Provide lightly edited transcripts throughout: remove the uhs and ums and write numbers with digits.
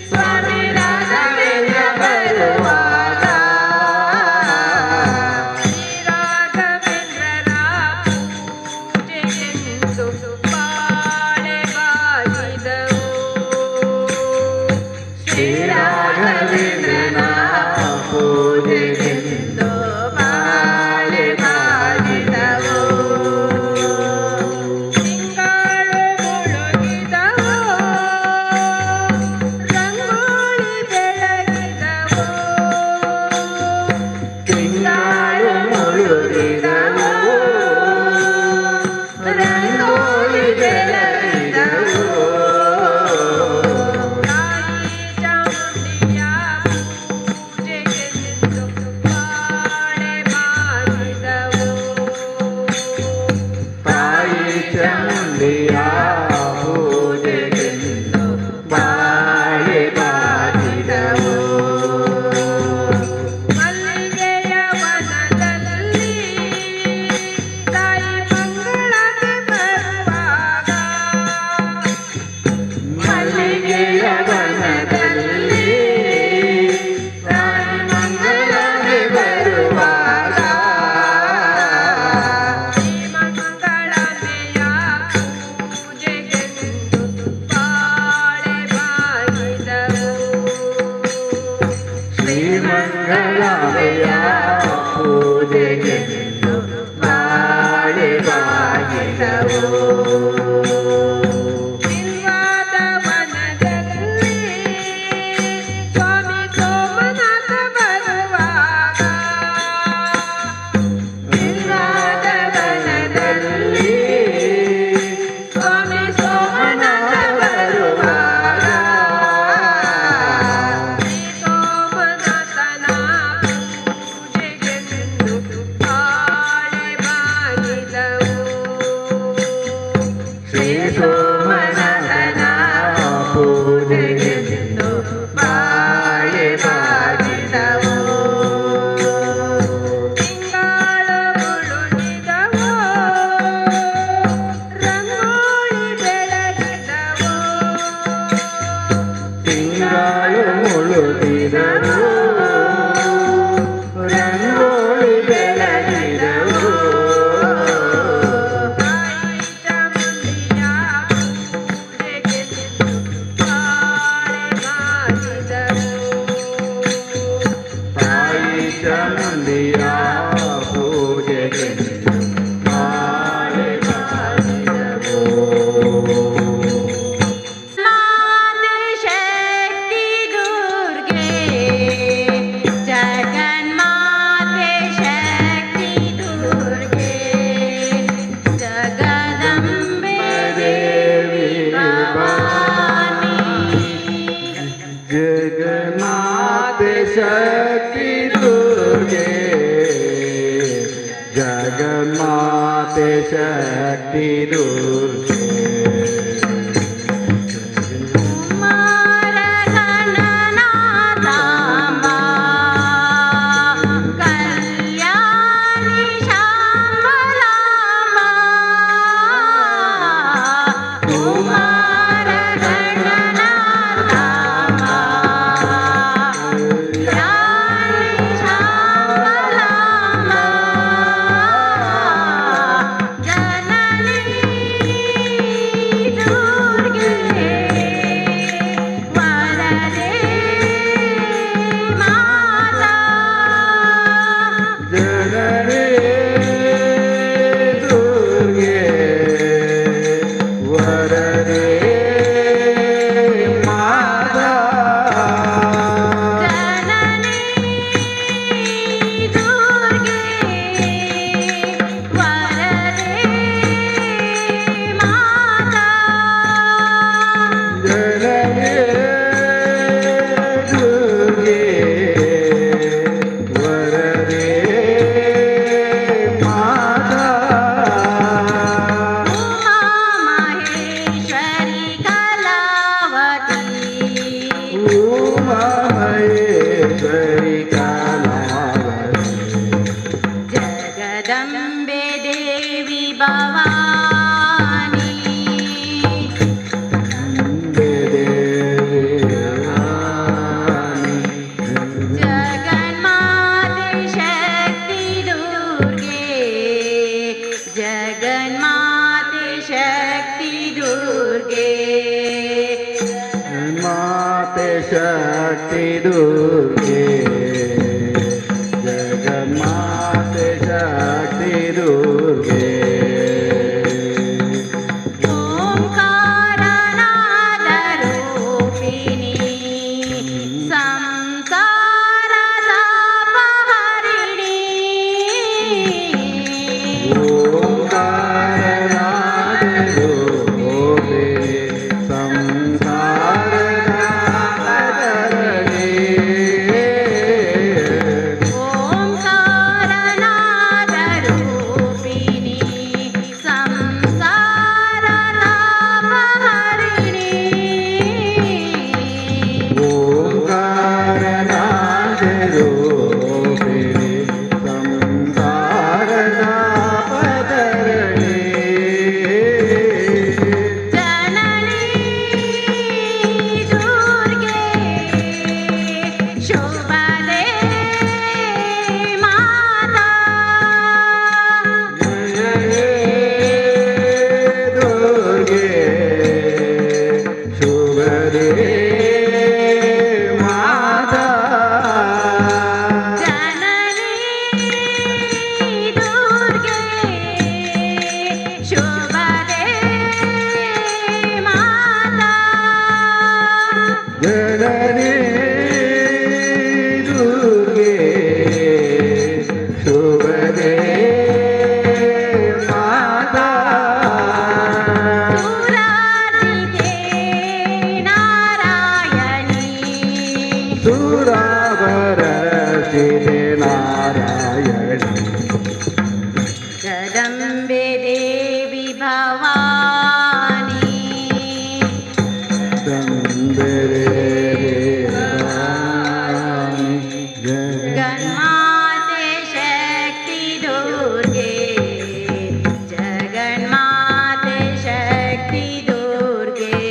ಸ್ವಾಮಿ ರಾಘವೇಂದ್ರ ಬರುವಾಗ ಶ್ರೀರಾಘವೇಂದ್ರರ ಪೂಜೆಗೆಂದು ಬಾಳೆ ಬಾಗಿದವು ಶ್ರೀರಾಘವೇಂದ್ರನ ಪೂಜೆಗೆಂದು ಬಾಳೆ ಬಾಗಿದವು ತಿಂಗಳು ಮುಳುಗಿದವು ರಂಗೋಳಿ ಬೆಳಗಿದವು ತಿಂಗಳು ಮುಳುಗಿದವು ರಂಗೋಳಿ ಬೆಳಗಿದವು ತಾಯಿ ಚಾಮುಂಡಿಯ ಪೂಜೆಗೆಂದು ಬಾಳೆ ಬಾಗಿದವು ತಾಯಿ ಚಾಮುಂಡಿಯ ಪೂಜೆಗೆಂದು ಬಾಳೆ ಬಾಗಿದವು ಮಲ್ಲಿಗೆಯ ವನದಲ್ಲಿ ತಾಯಿ ಮಂಗಳಕ್ಕೆ ಬರುವಾಗ ಮಲ್ಲಿಗೆಯ ವನದಲ್ಲಿ ತಾಯಿ ಮಂಗಳಕ್ಕೆ ಬರುವಾಗ ಶ್ರೀಮಂಗಳಾಂಬೆಯ ಪೂಜೆಗೆಂದು ಬಾಳೆ ಬಾಗಿದವು ಶ್ರೀಮಂಗಳಾಂಬೆಯ ಪೂಜೆಗೆಂದು ಬಾಳೆ ಬಾಗಿದವು ಬಿಲ್ವಾದ ವನದಲ್ಲಿ ಸ್ವಾಮಿ ಸೋಮನಾಥ ಬರುವಾಗ ಬಿಲ್ವಾದ ವನದಲ್ಲಿ ಸ್ವಾಮಿ ಸೋಮನಾಥ ಬರುವಾಗ ಶ್ರೀ ಸೋಮನಾಥನ ಪೂಜೆಗೆಂದು ಬಾಳೆ ಬಾಗಿದವು ಶ್ರೀ ಸೋಮನಾಥನ ಪೂಜೆಗೆಂದು ಬಾಳೆ ಬಾಗಿದವು ತಿಂಗಳು ಮುಳುಗಿದವು ರಂಗೋಳಿ ಬೆಳಗಿದವು ತಿಂಗಳು ಮುಳುಗಿದವು ರಂಗೋಳಿ ಬೆಳಗಿದವು ತಾಯಿ ಚಾಮುಂಡಿಯ ಪೂಜೆಗೆಂದು ಬಾಳೆ ಬಾಗಿದವು ತಾಯಿ ಚಾಮುಂಡಿಯ ಪೂಜೆಗೆಂದು ಬಾಳೆ ಬಾಗಿದವು ಶಕ್ತಿ ದುರ್ಗೆ ಜಗನ್ಮಾತೆ ಶಕ್ತಿ ದುರ್ಗೆ ಜಗದಂಬೆ ದೇವಿ ಭವಾನಿ ಜಗನ್ಮಾತೆ ಶಕ್ತಿ ದುರ್ಗೆ ಜಗನ್ಮಾತೆ ಶಕ್ತಿ ದುರ್ಗೆ ಕುಮಾರ ಗಣನಾಥಾಂಬ ಕಲ್ಯಾಣಿ ಶಾಂಬಲಾಂಬ ಕುಮಾರ ಗಣನಾಥಾಂಬ ಕಲ್ಯಾಣಿ ಶಾಂಬಲಾಂಬ ಜನನಿ ದುರ್ಗೆ ವರದೆ ಮಾತಾ ಜನನಿ ದುರ್ಗೆ ವರದೆ ಮಾತಾ ಜನನಿ ದುರ್ಗೆ ವರದೆ ಮಾತಾ ಜನನಿ ದುರ್ಗೆ ವರದೆ ಮಾತಾ ಉಮಾ ಮಹೇಶ್ವರಿ दुर्गे माते शक्ति दुर्गे जगन्माते शक्ति दुर्गे ओंकारनादरूपिणी संसारतापहरिणी जगदम्बे देवी भवानी जगन्माते शक्ति दुर्गे जगन्माते शक्ति दुर्गे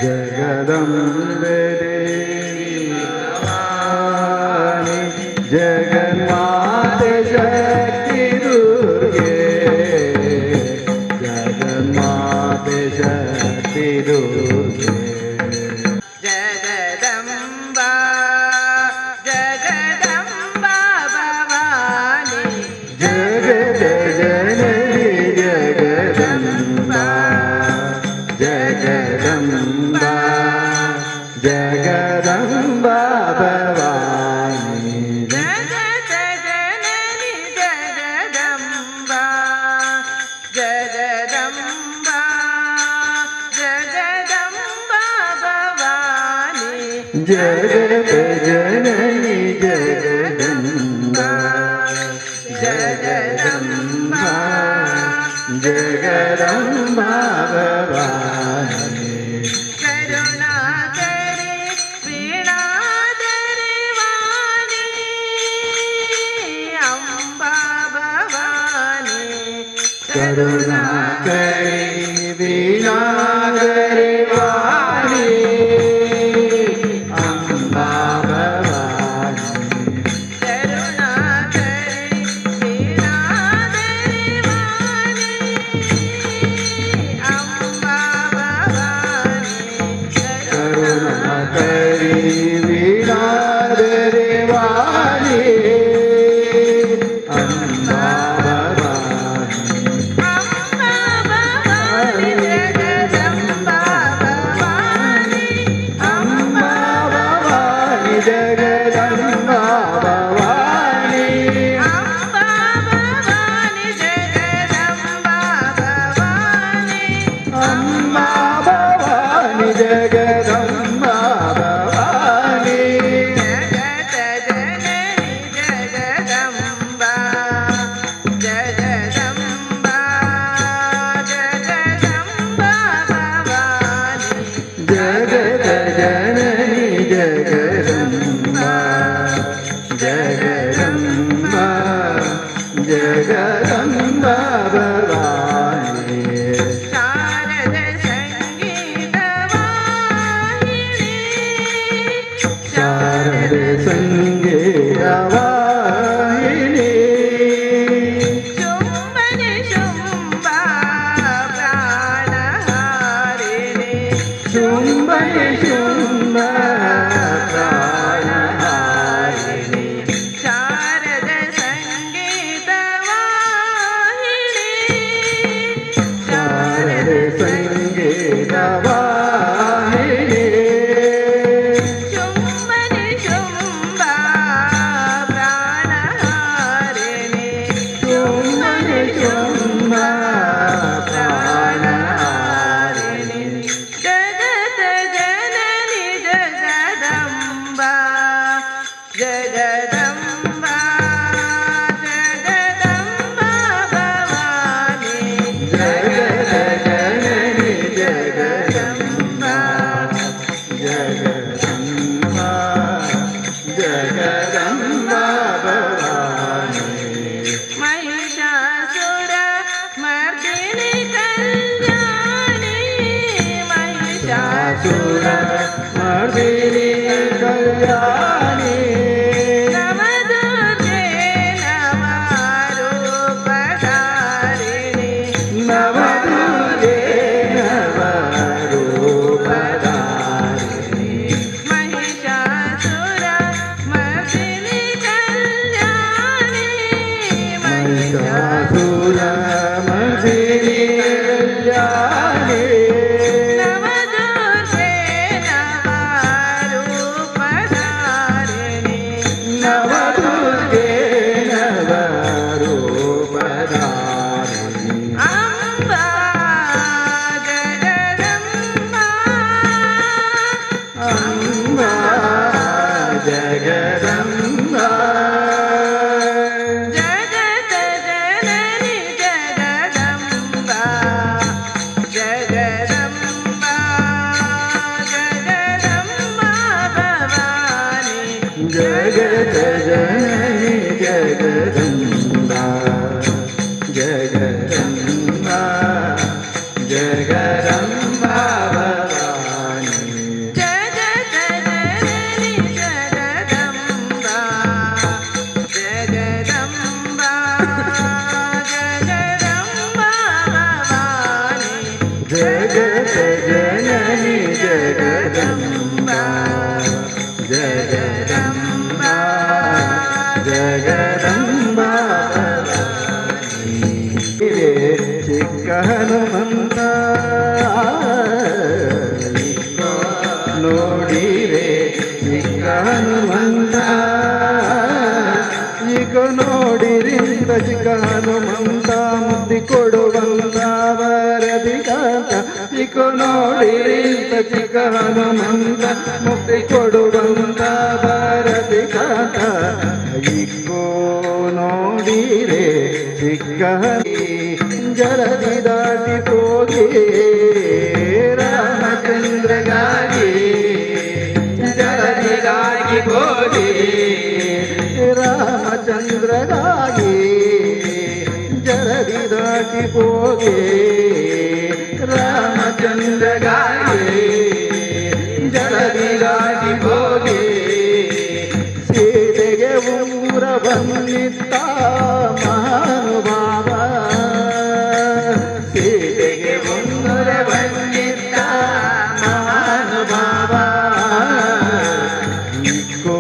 जगदम्बे देवी भवानी जगन्माते शक्ति दुर्गे जगन्माते शक्ति दुर्गे जगदम्बा जगदम्बा भवानी जगद जननी जगदम्बा जगदम्बा जगदम्बा भवानी जगत जननी जगदम्बा जगदम्बा जगदम्बा भवानी जगत जननी जगदम्बा जगदम्बा जगदम्बा भवानी करुणाकरे वीणाधरे वाणी अम्बा भवानी करुणाकरी वीणाधरे वाणी अम्बा भवानी करुणाकरे वीणाधरे वाणी अम्बा भवानी करुणाकरी वीणाधरे वाणी अम्बा भवानी अम्बा ಜಗತ ಜನನಿ ಜಗದಂಬಾ ಜಗದಂಬಾ ಜಗದಂಬಾ ಚಿಕ್ಕ ಹನುಮಂತ ನೋಡಿರೆ ಚಿಕ್ಕ ಹನುಮಂತ ಈಗ ನೋಡಿರಿಂದ ಚಿಕ್ಕ ಹನುಮಂತ ಮುದ್ದಿ ಕೊಡುವಂತ ವರದಿಗಾತ ಈಗ ನೋಡಿರಿಂದ ಚಿಕ್ಕ ಹನುಮಂತ ಮುದ್ದಿ ಕೊಡುವಂತ ವರದಿಗಾತ ಇಕ್ಕೋ ನೋಡಿರೆ ಚಿಕ್ಕ ಜಲದಿ ದಾಟಿ ಹೋಗಿ ರಾಮಚಂದ್ರಗಾಗಿ ಜಲದಿಗಾಗಿ ಹೋಗಿ ರಾಮಚಂದ್ರಗಾಗಿ ಜಲದಿ ದಾಟಿ ಹೋಗಿ ರಾಮಚಂದ್ರಗಾಗಿ ಜಲದಿ ದಾಟಿ ಹೋಗಿ ಸೀತೆಗೆ ಊರ ಬಂದಿದ್ದ ಮಹಾನುಭಾವ ಸೀತೆಗೆ ಊರ ಬಂದಿದ್ದ ಮಹಾನುಭಾವ ಇಕ್ಕೋ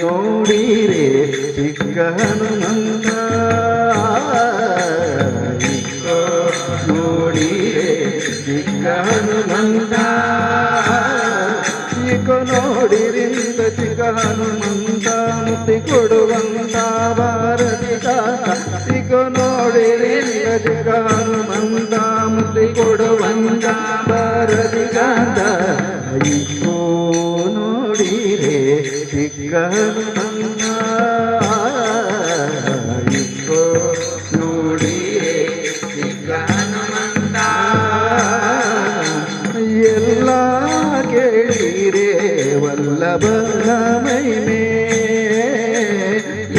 ನೋಡಿರೆ ಚಿಕ್ಕ ಹನುಮಂತ ಇಕ್ಕೋ ನೋಡಿರೆ ಚಿಕ್ಕ ಹನುಮಂತ ಇಕ ನೋಡಿರಿಂದ ಚಿಕ್ಕ ಹನುಮಂತ ಮುತ್ತಿ ಕೊಡುವಂತ ಭಾರತಿಗಾತ ಇಕ ನೋಡಿರಿಂದ ಚಿಕ್ಕ ಹನುಮಂತ ಮುತ್ತಿ ಕೊಡುವಂತ ಭಾರತಿಗಾತ ಇಕೋ ನೋಡಿರೆ ಚಿಕ್ಕ ಹನುಮಂತ ಇಕೋ ನೋಡಿರೆ ಚಿಕ್ಕ ಹನುಮಂತ ಎಲ್ಲ ಕೇಳಿರೆ ವಲ್ಲಭನ ಮಹಿಮೆ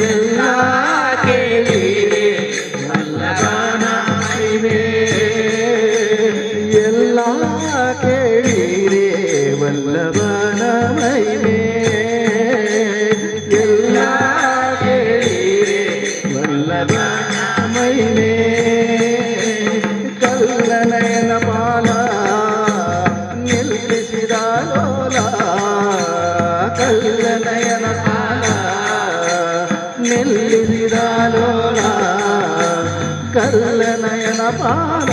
ಎಲ್ಲ ಕೇಳಿರೆ ವಲ್ಲಭನ ಮಹಿಮೆ ಎಲ್ಲ ಕೇಳಿರೆ ವಲ್ಲಭನ ಮಹಿಮೆ ಎಲ್ಲ ಕೇಳಿರೆ ವಲ್ಲಭನ ಮಹಿಮೆ ಕಲ್ಲನಯನ ಪಾಲ ನಿಲ್ಲಿಸಿದ ಲೋಲ ಕಲ್ಲನಯನ ಪಾಲ ನಿಲ್ಲಿಸಿದ ಲೋಲ ಕಲ್ಲನಯನ ಪಾಲ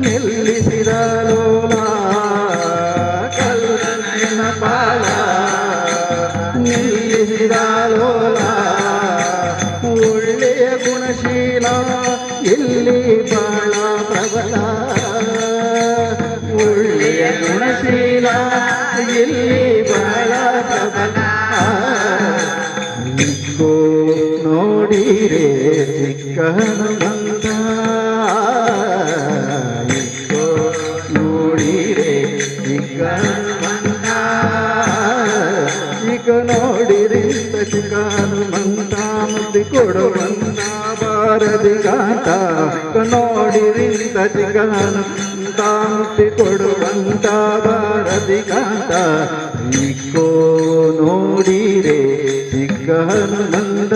ನಿಲ್ಲಿಸಿದ ಲೋಲ ಕಲ್ಲನಯನ ಪಾಲ ನಿಲ್ಲಿಸಿದ ಲೋಲ ಒಳ್ಳೆಯ ಗುಣಶೀಲ ಇಲ್ಲಿ ಬಾಳ ಪ್ರಬಲ ಒಳ್ಳೆಯ ಗುಣಶೀಲ ಇಲ್ಲಿ ಬಾಳ ಪ್ರಬಲ ಇಕ್ಕೋ ನೋಡಿರೆ ಚಿಕ್ಕ ಹನುಮಂತ ಇಕ್ಕೋ ನೋಡಿರೆ ಚಿಕ್ಕ ಹನುಮಂತ ಇಕ ನೋಡಿರಿಂದ ಚಿಕ್ಕ ಹನುಮಂತ ಮುದ್ದಿ ಕೊಡುವಂತ ಭಾರತಿಗಾತ ಇಕ ನೋಡಿರಿಂದ ಚಿಕ್ಕ ಹನುಮಂತ ಮುದ್ದಿ ಕೊಡುವಂತ ಭಾರತಿಗಾತ ಇಕ್ಕೋ ನೋಡಿರೆ ಚಿಕ್ಕ ಹನುಮಂತ